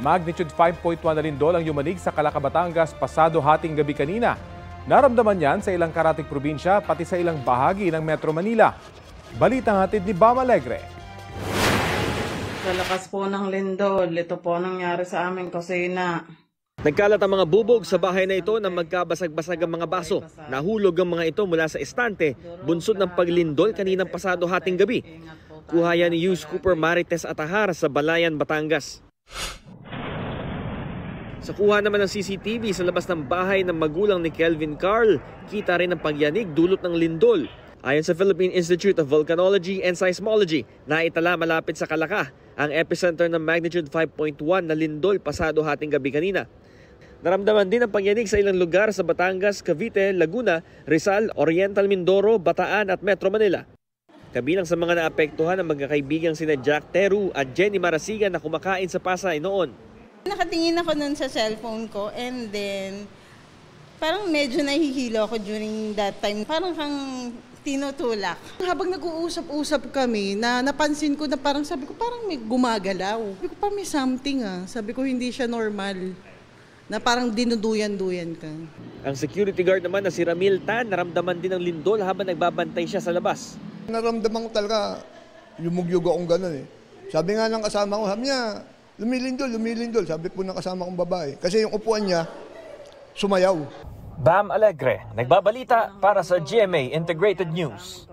Magnitude 5.1 na lindol ang yumanig sa Calaca, Batangas pasado hating gabi kanina. Naramdaman yan sa ilang karatig probinsya pati sa ilang bahagi ng Metro Manila. Balitang hatid ni Bam Alegre. Sa lakas po ng lindol, ito po nangyari sa aming kusina. Nagkalat ang mga bubog sa bahay na ito nang magkabasag-basag ang mga baso. Nahulog ang mga ito mula sa estante, bunsod ng paglindol kaninang pasado hating gabi. Kuha yan ni Yus Cooper Marites Atahar sa Balayan, Batangas. Sa kuha naman ng CCTV sa labas ng bahay ng magulang ni Kelvin Carl, kita rin ang pagyanig dulot ng lindol. Ayon sa Philippine Institute of Volcanology and Seismology, naitala malapit sa Calaca ang epicenter ng magnitude 5.1 na lindol pasado hating gabi kanina. Naramdaman din ang pagyanig sa ilang lugar sa Batangas, Cavite, Laguna, Rizal, Oriental Mindoro, Bataan at Metro Manila. Kabilang sa mga naapektuhan ang magkakaibigang sina Jack Teru at Jenny Marasigan na kumakain sa Pasay noon. Nakatingin ako nun sa cellphone ko and then parang medyo nahihilo ako during that time. Parang kang tinutulak. Habang nag-uusap-usap kami, napansin ko na parang sabi ko parang may gumagalaw. Sabi ko parang may something Sabi ko hindi siya normal. Na parang dinuduyan-duyan ka. Ang security guard naman na si Ramil Tan naramdaman din ng lindol habang nagbabantay siya sa labas. Naramdaman ko talaga yumugyug akong gano'n Sabi nga ng kasama ko, sabi niya, lumilindol. Sabi po ng kasama kong babae. Kasi yung upuan niya, sumayaw. Bam Alegre, nagbabalita para sa GMA Integrated News.